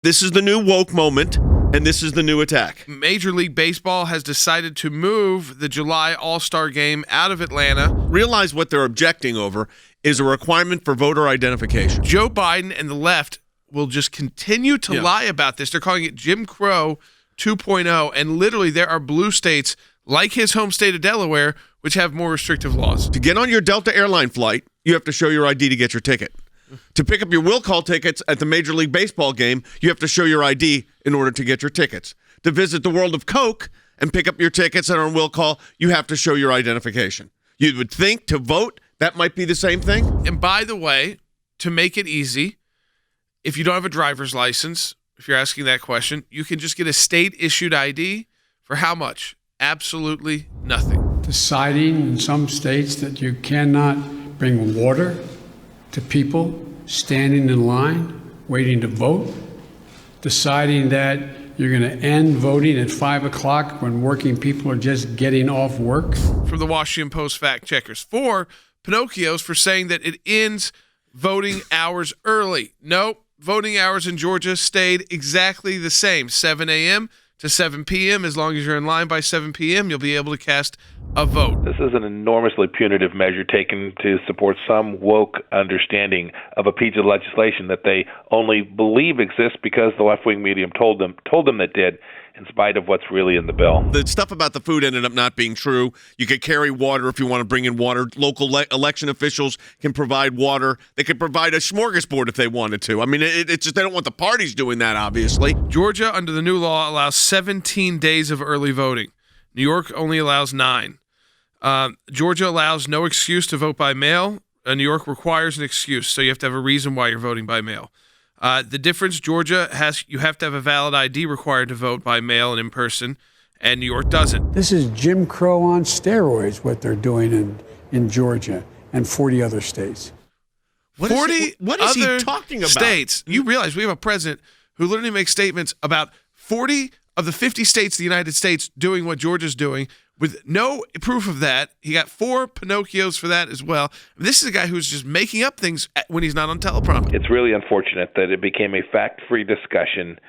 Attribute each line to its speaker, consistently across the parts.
Speaker 1: This is the new woke moment, and this is the new attack.
Speaker 2: Major League Baseball has decided to move the July All-Star Game out of Atlanta.
Speaker 1: Realize what they're objecting over is a requirement for voter identification.
Speaker 2: Joe Biden and the left will just continue to lie about this. They're calling it Jim Crow 2.0, and literally there are blue states like his home state of Delaware which have more restrictive laws.
Speaker 1: To get on your Delta airline flight, you have to show your ID to get your ticket. To pick up your will call tickets at the Major League Baseball game, you have to show your ID in order to get your tickets. To visit the World of Coke and pick up your tickets that are on will call, you have to show your identification. You would think to vote, that might be the same thing.
Speaker 2: And by the way, to make it easy, if you don't have a driver's license, if you're asking that question, you can just get a state-issued ID for how much? Absolutely nothing.
Speaker 3: Deciding in some states that you cannot bring water to people standing in line, waiting to vote. Deciding that you're going to end voting at 5 o'clock when working people are just getting off work.
Speaker 2: From the Washington Post fact checkers, Four Pinocchios for saying that it ends voting hours early. Nope, voting hours in Georgia stayed exactly the same, 7 a.m. to 7 p.m. As long as you're in line by 7 p.m., you'll be able to cast a vote.
Speaker 4: This is an enormously punitive measure taken to support some woke understanding of a piece of legislation that they only believe exists because the left-wing medium told them that did, in spite of what's really in the bill.
Speaker 1: The stuff about the food ended up not being true. You could carry water if you want to bring in water. Local election officials can provide water. They could provide a smorgasbord if they wanted to. I mean, it's just they don't want the parties doing that, obviously.
Speaker 2: Georgia, under the new law, allows 17 days of early voting. New York only allows 9. Georgia allows no excuse to vote by mail. New York requires an excuse, so you have to have a reason why you're voting by mail. The difference, Georgia you have to have a valid ID required to vote by mail and in person, and New York doesn't.
Speaker 3: This is Jim Crow on steroids, what they're doing in Georgia and 40 other states.
Speaker 1: What is he talking about?
Speaker 2: States. You realize we have a president who literally makes statements about 40 of the 50 states of the United States doing what Georgia's doing with no proof of that. He got 4 Pinocchios for that as well. This is a guy who's just making up things when he's not on teleprompter.
Speaker 4: It's really unfortunate that it became a fact-free discussion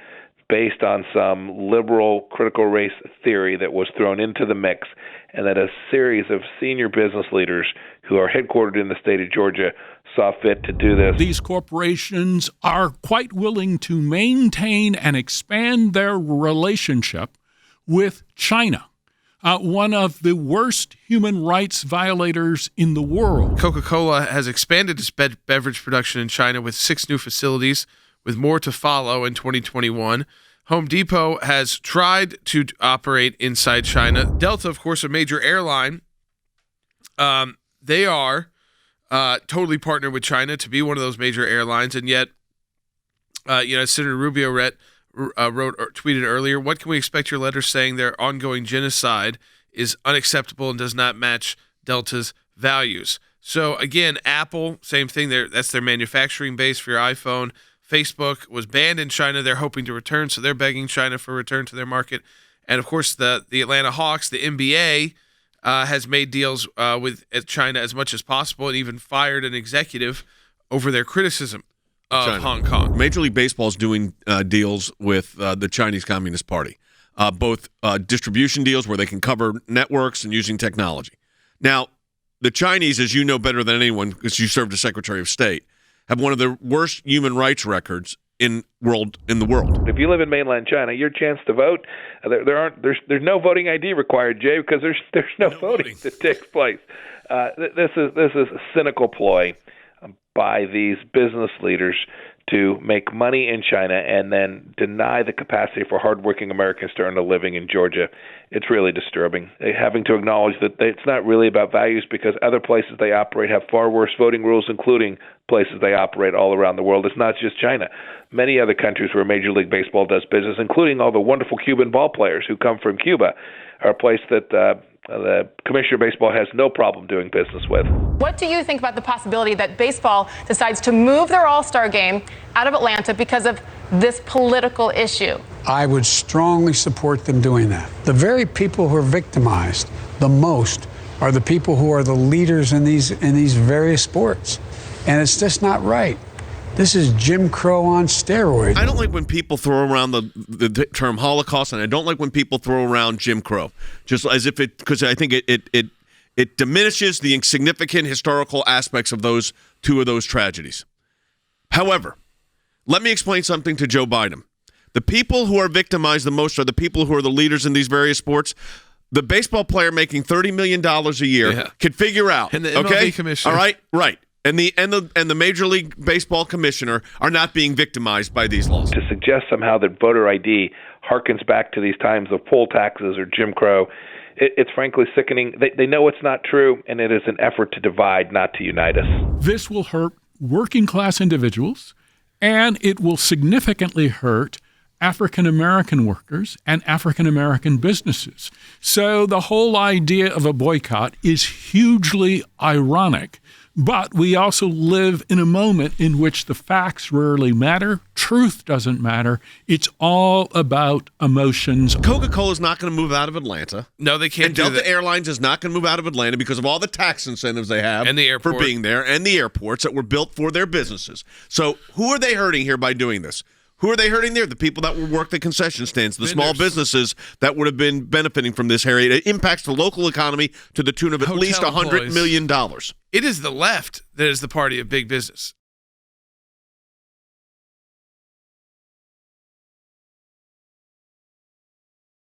Speaker 4: based on some liberal critical race theory that was thrown into the mix, and that a series of senior business leaders who are headquartered in the state of Georgia saw fit to do this.
Speaker 5: These corporations are quite willing to maintain and expand their relationship with China, one of the worst human rights violators in the world.
Speaker 2: Coca-Cola has expanded its beverage production in China with 6 new facilities, with more to follow in 2021. Home Depot has tried to operate inside China. Delta, of course, a major airline, they are totally partnered with China to be one of those major airlines, and yet, Senator Rubio tweeted earlier, "What can we expect your letter saying their ongoing genocide is unacceptable and does not match Delta's values?" So again, Apple, same thing. That's their manufacturing base for your iPhone. Facebook was banned in China. They're hoping to return, so they're begging China for a return to their market. And of course, the Atlanta Hawks, the NBA, has made deals with China as much as possible, and even fired an executive over their criticism of China. Hong Kong.
Speaker 1: Major League Baseball is doing deals with the Chinese Communist Party, both distribution deals where they can cover networks and using technology. Now, the Chinese, as you know better than anyone, because you served as Secretary of State, have one of the worst human rights records in the world.
Speaker 4: If you live in mainland China, your chance to vote, there's no voting ID required, Jay, because there's no voting that takes place. This is a cynical ploy by these business leaders to make money in China and then deny the capacity for hardworking Americans to earn a living in Georgia. It's really disturbing. Having to acknowledge that it's not really about values, because other places they operate have far worse voting rules, including places they operate all around the world. It's not just China. Many other countries where Major League Baseball does business, including all the wonderful Cuban ball players who come from Cuba, are a place that the Commissioner of Baseball has no problem doing business with.
Speaker 6: What do you think about the possibility that baseball decides to move their All-Star game out of Atlanta because of this political issue?
Speaker 3: I would strongly support them doing that. The very people who are victimized the most are the people who are the leaders in these various sports. And it's just not right. This is Jim Crow on steroids.
Speaker 1: I don't like when people throw around the term Holocaust, and I don't like when people throw around Jim Crow, just as if because I think it diminishes the insignificant historical aspects of two of those tragedies. However, let me explain something to Joe Biden. The people who are victimized the most are the people who are the leaders in these various sports. The baseball player making $30 million a year can figure out.
Speaker 2: And the MLB commissioner.
Speaker 1: All right, right. And the Major League Baseball commissioner are not being victimized by these laws.
Speaker 4: To suggest somehow that voter ID harkens back to these times of poll taxes or Jim Crow, it's frankly sickening. They know it's not true, and it is an effort to divide, not to unite us.
Speaker 5: This will hurt working class individuals, and it will significantly hurt African American workers and African American businesses. So the whole idea of a boycott is hugely ironic. But we also live in a moment in which the facts rarely matter. Truth doesn't matter. It's all about emotions.
Speaker 1: Coca-Cola is not going to move out of Atlanta.
Speaker 2: No, they can't
Speaker 1: and
Speaker 2: do
Speaker 1: Delta
Speaker 2: that.
Speaker 1: Airlines is not going to move out of Atlanta because of all the tax incentives they have
Speaker 2: And the airport.
Speaker 1: for being there, and the airports that were built for their businesses. So who are they hurting here by doing this? Who are they hurting there? The people that will work the concession stands, the small businesses that would have been benefiting from this, Harry. It impacts the local economy to the tune of at least $100 million.
Speaker 2: It is the left that is the party of big business.